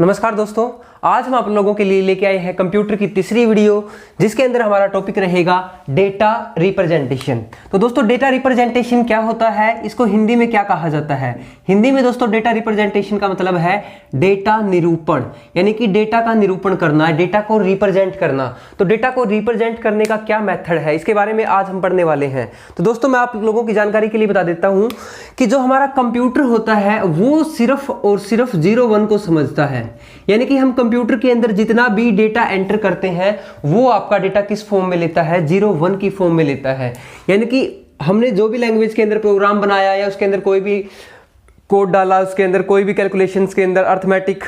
नमस्कार दोस्तों, आज हम आप लोगों के लिए लेके आए हैं कंप्यूटर की तीसरी वीडियो, जिसके अंदर हमारा टॉपिक रहेगा डेटा रिप्रेजेंटेशन। तो दोस्तों, डेटा रिप्रेजेंटेशन क्या होता है, इसको हिंदी में क्या कहा जाता है? हिंदी में दोस्तों डेटा रिप्रेजेंटेशन का मतलब है डेटा निरूपण, यानी कि डेटा का निरूपण करना, डेटा को रिप्रेजेंट करना। तो डेटा को रिप्रेजेंट करने का क्या मेथड है, इसके बारे में आज हम पढ़ने वाले हैं। तो दोस्तों, मैं आप लोगों की जानकारी के लिए बता देता हूं कि जो हमारा कंप्यूटर होता है वो सिर्फ और सिर्फ 0-1 को समझता है। यानी कि हम कंप्यूटर के अंदर जितना भी डेटा एंटर करते हैं वो आपका डेटा किस फॉर्म में लेता है? 0-1 की फॉर्म में लेता है। यानी कि हमने जो भी लैंग्वेज के अंदर प्रोग्राम बनाया या उसके अंदर कोई भी कोड डाला, उसके अंदर कोई भी कैलकुलेशंस के अंदर अर्थमेटिक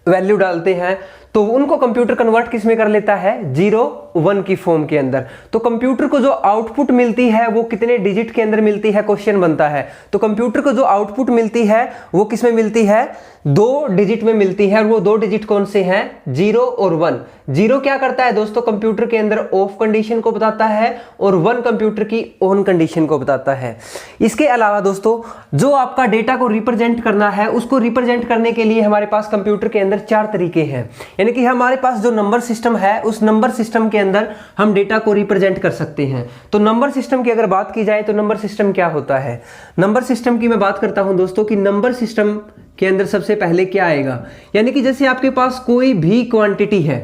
वैल्यू डालते हैं, तो उनको कंप्यूटर कन्वर्ट किस में कर लेता है? 0-1 की फॉर्म के अंदर। तो कंप्यूटर को जो आउटपुट मिलती है वो कितने डिजिट के अंदर मिलती है, क्वेश्चन बनता है। तो कंप्यूटर को जो आउटपुट मिलती है वो किस में मिलती है? 2 डिजिट में मिलती है। और वो 2 डिजिट कौन से हैं? 0 और 1। 0 क्या करता है दोस्तों? कंप्यूटर के अंदर ऑफ कंडीशन को बताता है, और 1 कंप्यूटर की ऑन कंडीशन को बताता है। इसके अलावा दोस्तों, जो आपका डेटा को रिप्रेजेंट करना है, उसको रिप्रेजेंट करने के लिए हमारे पास कंप्यूटर के अंदर 4 तरीके हैं। यानी कि हमारे पास जो नंबर सिस्टम है, उस नंबर सिस्टम के अंदर हम डेटा को रिप्रेजेंट कर सकते हैं। तो नंबर सिस्टम की अगर बात की जाए तो नंबर सिस्टम क्या होता है? नंबर सिस्टम की मैं बात करता हूं दोस्तों कि नंबर सिस्टम के अंदर सबसे पहले क्या आएगा, यानी कि जैसे आपके पास कोई भी क्वांटिटी है,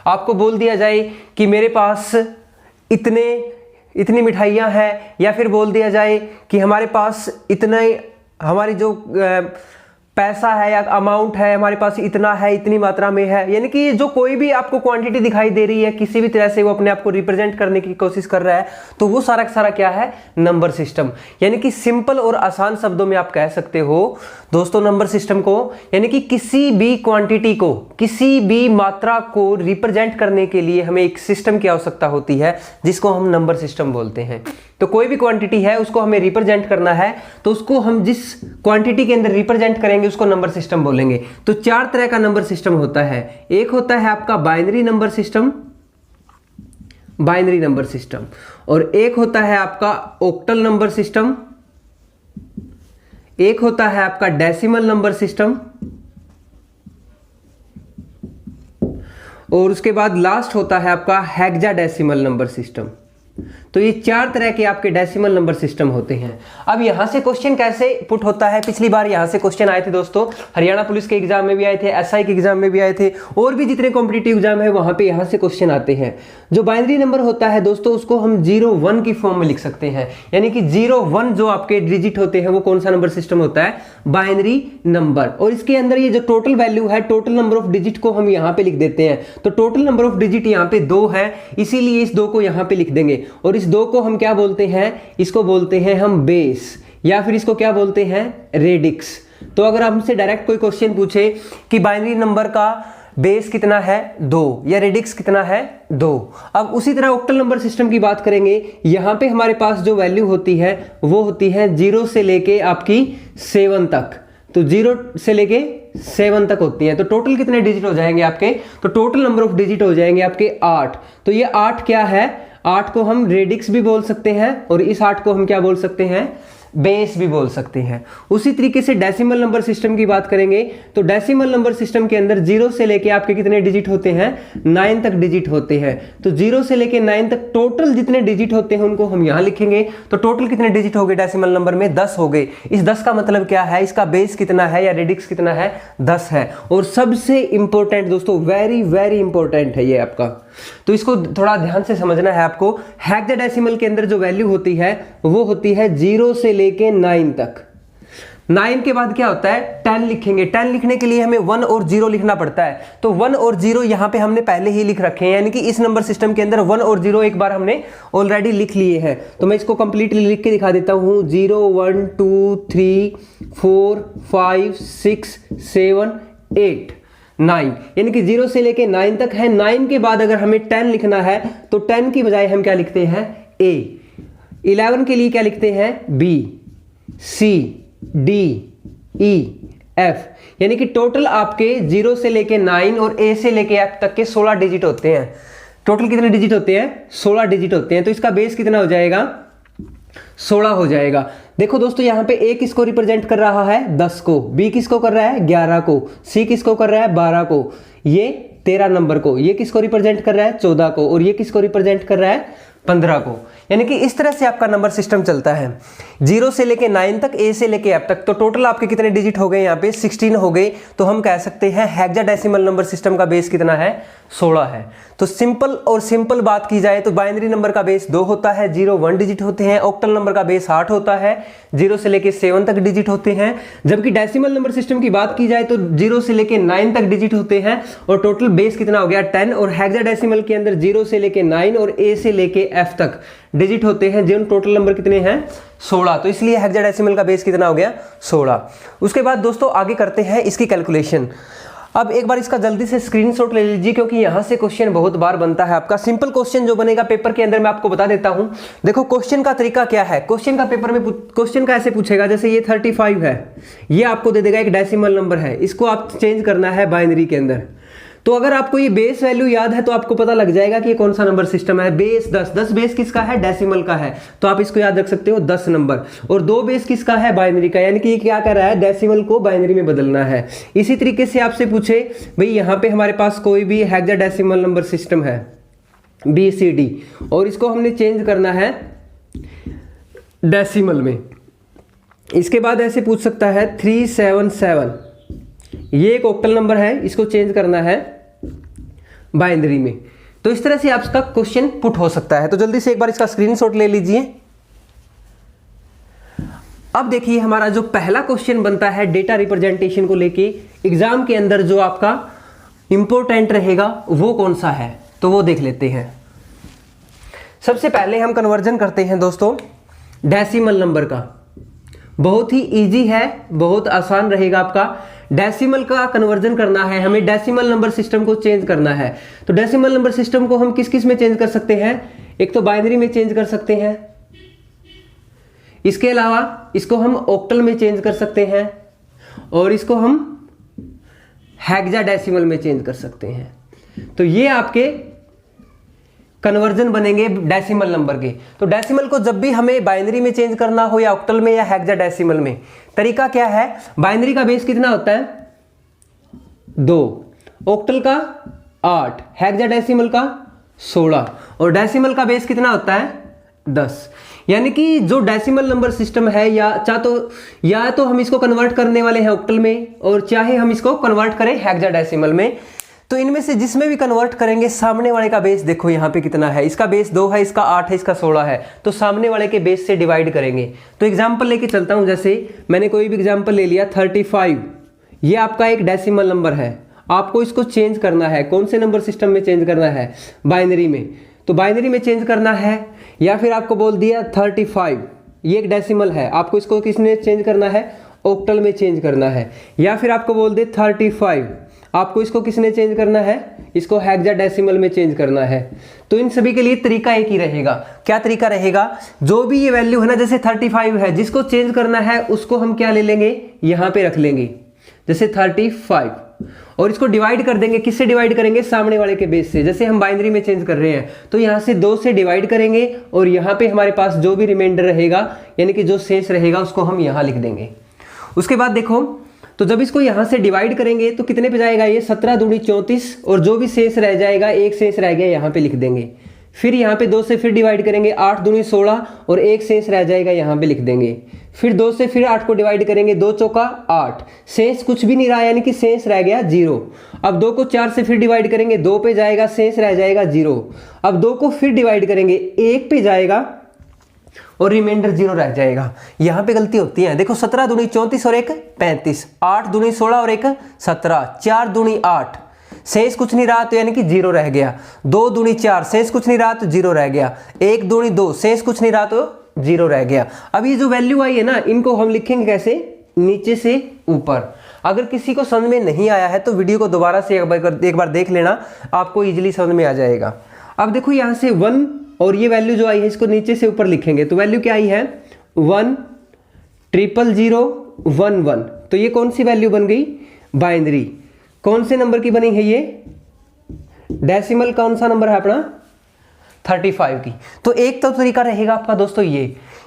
आपको बोल दिया जाए कि मेरे पास इतनी मिठाइयाँ हैं, या फिर बोल दिया जाए कि हमारे पास इतने, हमारी जो पैसा है या अमाउंट है हमारे पास इतना है, इतनी मात्रा में है। यानी कि जो कोई भी आपको क्वांटिटी दिखाई दे रही है, किसी भी तरह से वो अपने आप को रिप्रेजेंट करने की कोशिश कर रहा है, तो वो सारा का सारा क्या है? Number system. यानी कि सिंपल और आसान शब्दों में आप कह सकते हो दोस्तों नंबर सिस्टम को, यानी कि किसी भी क्वांटिटी को, किसी भी मात्रा को रिप्रेजेंट करने के लिए हमें एक सिस्टम की आवश्यकता होती है, जिसको हम नंबर सिस्टम बोलते हैं। तो कोई भी क्वांटिटी है उसको हमें रिप्रेजेंट करना है, तो उसको हम जिस क्वांटिटी के अंदर रिप्रेजेंट करेंगे उसको नंबर सिस्टम बोलेंगे। तो 4 तरह का नंबर सिस्टम होता है। एक होता है आपका binary number system, binary number system, और एक होता है आपका ऑक्टल नंबर सिस्टम, एक होता है आपका डेसिमल नंबर सिस्टम, और उसके बाद लास्ट होता है आपका हेक्साडेसिमल नंबर सिस्टम। तो ये 4 तरह के आपके डेसिमल नंबर सिस्टम होते हैं। अब यहां से क्वेश्चन कैसे पुट होता है? पिछली बार यहां से क्वेश्चन आए थे दोस्तों, हरियाणा पुलिस के एग्जाम में भी आए थे, एसआई के एग्जाम में भी आए थे, और भी जितने कॉम्पिटिटिव एग्जाम है वहां पे यहां से क्वेश्चन आते हैं। जो बाइनरी नंबर होता है दोस्तों, उसको हम 0-1 की फॉर्म में लिख सकते हैं। यानी कि 0-1 जो आपके डिजिट होते हैं वो कौन सा नंबर सिस्टम होता है? Binary number. और इसके अंदर ये जो टोटल वैल्यू है, टोटल नंबर ऑफ डिजिट को हम यहाँ पे लिख देते हैं। तो टोटल नंबर ऑफ डिजिट यहाँ पे 2 है, इसीलिए इस 2 को यहाँ पे लिख देंगे। और इस 2 को हम क्या बोलते हैं? इसको बोलते हैं हम बेस, या फिर इसको क्या बोलते हैं? रेडिक्स। तो अगर हमसे डायरेक्ट कोई क्वेश्चन पूछे कि बाइनरी नंबर का बेस कितना है? 2, या रेडिक्स कितना है? 2। अब उसी तरह ऑक्टल नंबर सिस्टम की बात करेंगे। यहां पे हमारे पास जो वैल्यू होती है वो होती है 0 से लेके आपकी 7 तक। तो 0 से लेके 7 तक होती है। तो टोटल कितने डिजिट हो जाएंगे आपके? तो टोटल नंबर ऑफ डिजिट हो जाएंगे आपके 8। तो ये 8 क्या है? 8 को हम रेडिक्स भी बोल सकते हैं, और इस 8 को हम क्या बोल सकते हैं? बेस भी बोल सकते हैं। उसी तरीके से डेसिमल नंबर सिस्टम की बात करेंगे। तो डेसिमल नंबर सिस्टम के अंदर 0 से लेके आपके कितने डिजिट होते हैं? 9 तक डिजिट होते हैं। तो 0 से लेके 9 तक टोटल जितने डिजिट होते हैं उनको हम यहां लिखेंगे। तो टोटल कितने डिजिट हो गए डेसिमल नंबर में? 10 हो गए। इस 10 का मतलब क्या है? इसका बेस कितना है या रेडिक्स कितना है? 10 है। और सबसे इंपॉर्टेंट दोस्तों, वेरी वेरी इंपॉर्टेंट है ये आपका, तो इसको थोड़ा ध्यान से समझना है आपको। हेक्साडेसिमल के अंदर जो वैल्यू होती है वो होती है 0 से लेके 9 तक। 9 के बाद क्या होता है? 10 लिखेंगे। 10 लिखने के लिए हमें 1 और 0 लिखना पड़ता है। तो 1 और 0 यहां पे हमने पहले ही लिख रखे हैं, यानी कि इस नंबर सिस्टम के अंदर 1 और 0 एक बार हमने ऑलरेडी लिख लिए हैं। तो मैं इसको कंप्लीटली लिख के दिखा देता हूं। 0 1 2 3 4 5 6 7 8 9, यानी कि 0 से लेके 9 तक है। 9 के बाद अगर हमें 10 लिखना है तो 10 की बजाय हम क्या लिखते हैं? A। 11 के लिए क्या लिखते हैं? B, C, D, E, F। यानी कि टोटल आपके 0 से लेके 9 और A से लेके F तक के 16 डिजिट होते हैं। टोटल कितने डिजिट होते हैं? 16 डिजिट होते हैं। तो इसका बेस कितना हो जाएगा? 16 हो जाएगा। देखो दोस्तों यहाँ पे A किसको रिप्रेजेंट कर रहा है 10 को, B किसको कर रहा है 11 को, C किसको कर रहा है 12 को, ये 13 नंबर को, ये किसको रिप्रेजेंट कर रहा है 14 को, और ये किसको रिप्रेजेंट कर रहा है 15 को। यानी कि इस तरह से आपका नंबर सिस्टम चलता है 0 से लेके 9 तक, A से लेके F तक। तो टोटल आपके कितने डिजिट हो गए यहाँ पे 16 हो गए। तो हम कह सकते हैं हेक्साडेसिमल नंबर सिस्टम का बेस कितना है 16 है। तो सिंपल बात की जाए तो बाइनरी नंबर का बेस 2 होता है, 0 1 डिजिट होते हैं। ऑक्टल नंबर का बेस 8 होता है, 0 से लेके 7 तक डिजिट होते हैं। जबकि डेसिमल नंबर सिस्टम की बात की जाए तो 0 से लेके 9 तक डिजिट होते हैं और टोटल बेस कितना हो गया 10। और हेक्साडेसिमल के अंदर 0 से लेके 9 और A से लेके F तक डिजिट होते हैं, जिन टोटल नंबर कितने हैं 16। तो इसलिए हेक्साडेसिमल का बेस कितना हो गया 16। उसके बाद दोस्तों आगे करते हैं इसकी कैलकुलेशन। अब एक बार इसका जल्दी से स्क्रीनशॉट ले लीजिए, क्योंकि यहां से क्वेश्चन बहुत बार बनता है। आपका सिंपल क्वेश्चन जो बनेगा पेपर के अंदर मैं आपको बता देता हूं। देखो क्वेश्चन का तरीका क्या है, क्वेश्चन का पेपर में क्वेश्चन का ऐसे पूछेगा, जैसे ये 35 है, ये आपको दे देगा एक डेसिमल नंबर है, इसको आप चेंज करना है बाइनरी के अंदर। तो अगर आपको ये बेस वैल्यू याद है तो आपको पता लग जाएगा कि ये कौन सा नंबर सिस्टम है। बेस 10 बेस किसका है डेसिमल का है, तो आप इसको याद रख सकते हो 10 नंबर। और 2 बेस किसका है बाइनरी का, यानी कि ये क्या कर रहा है डेसिमल को बाइनरी में बदलना है। इसी तरीके से आपसे पूछे भाई यहाँ पे हमारे पास कोई भी हेक्साडेसिमल नंबर सिस्टम है BCD और इसको हमने चेंज करना है डेसिमल में। इसके बाद ऐसे पूछ सकता है 377, ये एक ऑक्टल नंबर है, इसको चेंज करना है बाइनरी में। तो इस तरह से आपका क्वेश्चन पुट हो सकता है। तो जल्दी से एक बार इसका स्क्रीनशॉट ले लीजिए। अब देखिए हमारा जो पहला क्वेश्चन बनता है डेटा रिप्रेजेंटेशन को लेके, एग्जाम के अंदर जो आपका इंपॉर्टेंट रहेगा वो कौन सा है, तो वो देख लेते हैं। सबसे पहले हम कन्वर्जन करते हैं दोस्तों डेसिमल नंबर का। बहुत ही इजी है, बहुत आसान रहेगा आपका। डेसिमल का कन्वर्जन करना है हमें, डेसिमल नंबर सिस्टम को चेंज करना है। तो डेसिमल नंबर सिस्टम को हम किस किस में चेंज कर सकते हैं, एक तो बाइनरी में चेंज कर सकते हैं, इसके अलावा इसको हम ऑक्टल में चेंज कर सकते हैं, और इसको हम हेक्साडेसिमल में चेंज कर सकते हैं। तो ये आपके कन्वर्जन बनेंगे डेसिमल नंबर के। तो डेसिमल को जब भी हमें बाइनरी में चेंज करना हो या ऑक्टल में या हेक्साडेसिमल में, तरीका क्या है, बाइनरी का बेस कितना होता है 2, ऑक्टल का 8, हेक्साडेसिमल का 16 और डेसिमल का बेस कितना होता है 10। यानी कि जो डेसिमल नंबर सिस्टम है या तो हम इसको कन्वर्ट करने वाले हैं ऑक्टल में, और चाहे हम इसको कन्वर्ट करें हेक्साडेसिमल में। तो इनमें से जिसमें भी कन्वर्ट करेंगे सामने वाले का बेस देखो यहाँ पे कितना है, इसका बेस 2 है, इसका 8 है, इसका 16 है। तो सामने वाले के बेस से डिवाइड करेंगे। तो एग्जांपल लेके चलता हूँ, जैसे मैंने कोई भी एग्जांपल ले लिया 35, ये आपका एक डेसिमल नंबर है। आपको इसको चेंज करना है, कौन से नंबर सिस्टम में चेंज करना है, बाइनरी में। तो बाइनरी में चेंज करना है, या फिर आपको बोल दिया 35 ये एक डेसिमल है, आपको इसको किसने चेंज करना है ऑक्टल में चेंज करना है। या फिर आपको बोल दे 35 आपको इसको किसने चेंज करना है, इसको हेक्साडेसिमल में चेंज करना है। तो इन सभी के लिए तरीका एक ही रहेगा। क्या तरीका रहेगा, जो भी ये वैल्यू है ना, जैसे 35 है, जिसको चेंज करना है उसको हम क्या ले लेंगे, यहां पे रख लेंगे जैसे 35, और इसको डिवाइड कर देंगे। किससे डिवाइड करेंगे, सामने वाले के बेस से। जैसे हम बाइनरी में चेंज कर रहे हैं तो यहां से 2 से डिवाइड करेंगे, और यहां पे हमारे पास जो भी रिमाइंडर रहेगा यानी कि जो शेष रहेगा उसको हम यहां लिख देंगे। उसके बाद देखो, तो जब इसको यहां से डिवाइड करेंगे तो कितने पे जाएगा, ये 17 दूनी 34, और जो भी शेष रह जाएगा, एक शेष रह गया यहां पे लिख देंगे। फिर यहाँ पे 2 से फिर डिवाइड करेंगे, 8 दूनी 16, और एक शेष रह जाएगा यहाँ पे लिख देंगे। फिर 2 से फिर 8 को डिवाइड करेंगे, 2 चौका 8, शेष कुछ भी नहीं रहा यानी कि शेष रह गया 0। अब 2 को 4 से फिर डिवाइड करेंगे, 2 पे जाएगा, शेष रह जाएगा 0। अब 2 को फिर डिवाइड करेंगे, 1 पे जाएगा और रिमाइंडर 0 रह जाएगा। यहाँ पे गलती होती है, देखो 17 दूनी 34 और एक 35, 8 दूनी 16 और एक 17, 4 दूनी 8, शेष कुछ नहीं रहा तो यानी कि 0 रह गया। 2 दूनी 4, शेष कुछ नहीं रहा तो 0 रह गया। 1 दूनी 2, शेष कुछ नहीं रहा तो 0 रह गया। अब ये जो वैल्यू आई है ना, इनको हम लिखेंगे कैसे, नीचे से ऊपर। अगर किसी को समझ में नहीं आया है तो वीडियो को दोबारा से एक बार देख लेना, आपको इजीली समझ में आ जाएगा। अब देखो यहाँ से 1 और ये वैल्यू जो आई है इसको नीचे से ऊपर लिखेंगे। तो वैल्यू क्या आई है 1 000 11। तो ये कौन सी वैल्यू बन गई, बाइनरी। कौन से नंबर की बनी है ये, डेसिमल कौन सा नंबर है अपना 35 की। तो एक तो तरीका रहेगा आपका दोस्तों ये।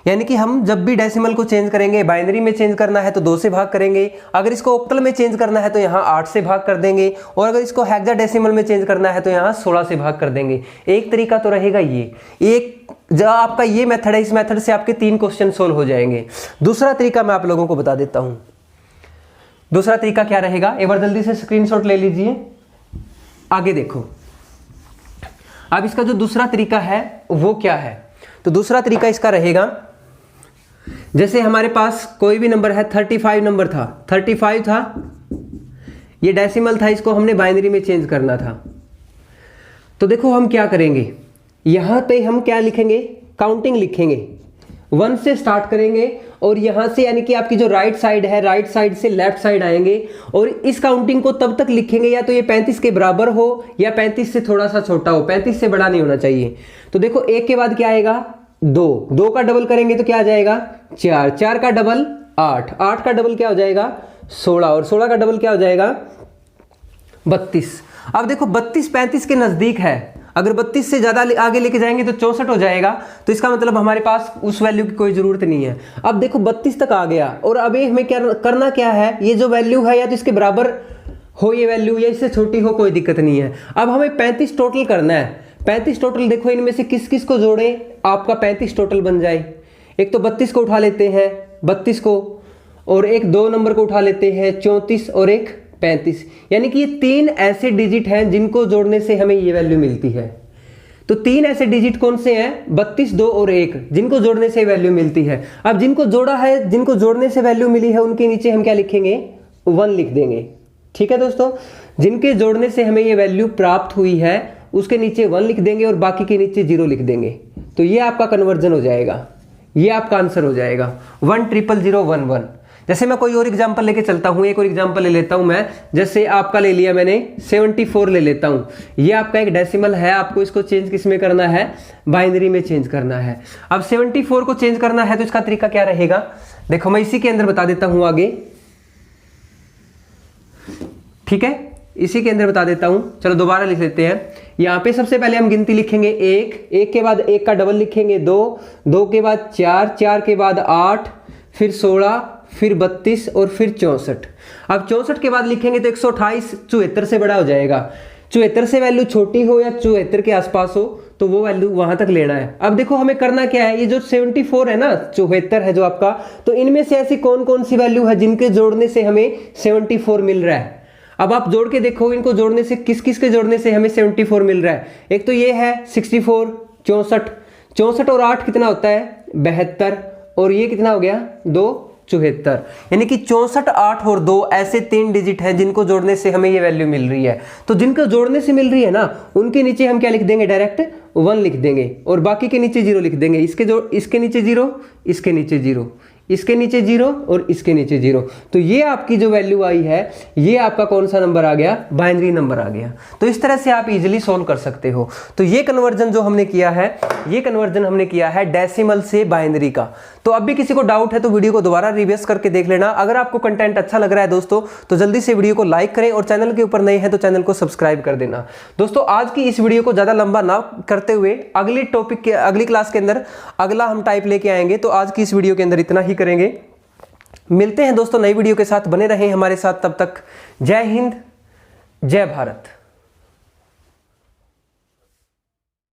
यानी कि हम जब भी डेसिमल को चेंज करेंगे, बाइनरी में चेंज करना है तो 2 से भाग करेंगे, अगर इसको ऑक्टल में चेंज करना है तो यहाँ 8 से भाग कर देंगे, और अगर इसको हेक्साडेसिमल में चेंज करना है तो यहाँ 16 से भाग कर देंगे। एक तरीका तो रहेगा ये, एक जो आपका ये मेथड है, इस मेथड से आपके 3 क्वेश्चन सोल्व हो जाएंगे। दूसरा तरीका मैं आप लोगों को बता देता हूँ। दूसरा तरीका क्या रहेगा, एक बार जल्दी से स्क्रीनशॉट ले लीजिए, आगे देखो। अब इसका जो दूसरा तरीका है वो क्या है, तो दूसरा तरीका इसका रहेगा, जैसे हमारे पास कोई भी नंबर है, 35 नंबर था, 35 था, ये डेसिमल था, इसको हमने बाइनरी में चेंज करना था। तो देखो हम क्या करेंगे, यहां पे हम क्या लिखेंगे, काउंटिंग लिखेंगे, 1 से स्टार्ट करेंगे और यहां से यानी कि आपकी जो राइट साइड है, राइट साइड से लेफ्ट साइड आएंगे और इस काउंटिंग को तब तक लिखेंगे या तो ये 35 के बराबर हो या 35 से थोड़ा सा छोटा हो, 35 से बड़ा नहीं होना चाहिए। तो देखो 1 के बाद क्या आएगा, 2, 2 का डबल करेंगे तो क्या आ जाएगा, 4, 4 का डबल 8, 8 का डबल क्या हो जाएगा, 16, और 16 का डबल क्या हो जाएगा, 32। अब देखो 32 35 के नजदीक है, अगर 32 से ज्यादा आगे लेके जाएंगे तो 64 हो जाएगा, तो इसका मतलब हमारे पास उस वैल्यू की कोई जरूरत नहीं है। अब देखो 32 तक आ गया और अब हमें क्या करना, क्या है, ये जो वैल्यू है या तो इसके बराबर हो ये वैल्यू या इससे छोटी हो, कोई दिक्कत नहीं है। अब हमें 35 टोटल करना है। 35 टोटल देखो, इनमें से किस किस को जोड़े आपका 35 टोटल बन जाए। एक तो 32 को उठा लेते हैं, 32 को, और एक 2 नंबर को उठा लेते हैं, 34, और एक 35, यानी कि ये 3 ऐसे डिजिट हैं जिनको जोड़ने से हमें ये वैल्यू मिलती है। तो 3 ऐसे डिजिट कौन से हैं, 32, 2 और 1, जिनको जोड़ने से वैल्यू मिलती है। अब जिनको जोड़ा है, जिनको जोड़ने से वैल्यू मिली है, उनके नीचे हम क्या लिखेंगे, 1 लिख देंगे। ठीक है दोस्तों, जिनके जोड़ने से हमें ये वैल्यू प्राप्त हुई है उसके नीचे 1 लिख देंगे और बाकी के नीचे 0 लिख देंगे। तो ये आपका कन्वर्जन हो जाएगा, ये आपका आंसर हो जाएगा 1000011। जैसे मैं कोई और एग्जांपल लेके चलता हूं, एक और एग्जांपल ले लेता हूं मैं, जैसे आपका ले लिया मैंने 74 ले लेता हूं। ये आपका एक डेसिमल है, आपको इसको चेंज किस में करना है, बाइनरी में चेंज करना है। अब 74 को चेंज करना है तो इसका तरीका क्या रहेगा, देखो मैं इसी के अंदर बता देता हूं आगे। ठीक है, इसी के अंदर बता देता हूं, चलो दोबारा लिख लेते हैं। यहां पे सबसे पहले हम गिनती लिखेंगे 1 के बाद 1 का डबल लिखेंगे 2 के बाद 4 के बाद 8, फिर 16, फिर 32 और फिर 64। अब 64 के बाद लिखेंगे तो 128 74 से बड़ा हो जाएगा। 74 से वैल्यू छोटी हो या 74 के आसपास हो तो वो वैल्यू वहां तक लेना है। अब देखो हमें करना क्या है, ये जो 74 है ना, 74 है जो आपका, तो इनमें से ऐसी कौन कौन सी वैल्यू है जिनके जोड़ने से हमें 74 मिल रहा है। अब आप जोड़ के देखो, इनको जोड़ने से किस किस के जोड़ने से हमें 74 मिल रहा है। एक तो ये है 64, 64 और 8 कितना होता है, 72, और ये कितना हो गया, 2, 74, यानी कि 64, 8 और 2 ऐसे 3 डिजिट हैं जिनको जोड़ने से हमें ये वैल्यू मिल रही है। तो जिनको जोड़ने से मिल रही है ना, उनके नीचे हम क्या लिख देंगे, डायरेक्ट 1 लिख देंगे और बाकी के नीचे 0 लिख देंगे। इसके नीचे 0, इसके नीचे 0, इसके नीचे 0 और इसके नीचे 0। तो ये आपकी जो वैल्यू आई है, ये आपका कौन सा नंबर आ गया, बाइनरी नंबर आ गया। तो इस तरह से आप इजीली सॉल्व कर सकते हो। तो ये कन्वर्जन जो हमने किया है, ये कन्वर्जन हमने किया है डेसिमल से बाइनरी का। तो अब भी किसी को डाउट है तो वीडियो को दोबारा रिवाइज करके देख लेना। अगर आपको कंटेंट अच्छा लग रहा है दोस्तों तो जल्दी से वीडियो को लाइक करें और चैनल के ऊपर नए हैं तो चैनल को सब्सक्राइब कर देना। दोस्तों आज की इस वीडियो को ज्यादा लंबा ना करते हुए अगली टॉपिक के अगली क्लास के अंदर अगला हम टाइप लेके आएंगे। तो आज की इस वीडियो के अंदर इतना ही करेंगे। मिलते हैं दोस्तों नई वीडियो के साथ, बने रहें हमारे साथ। तब तक जय हिंद, जय भारत।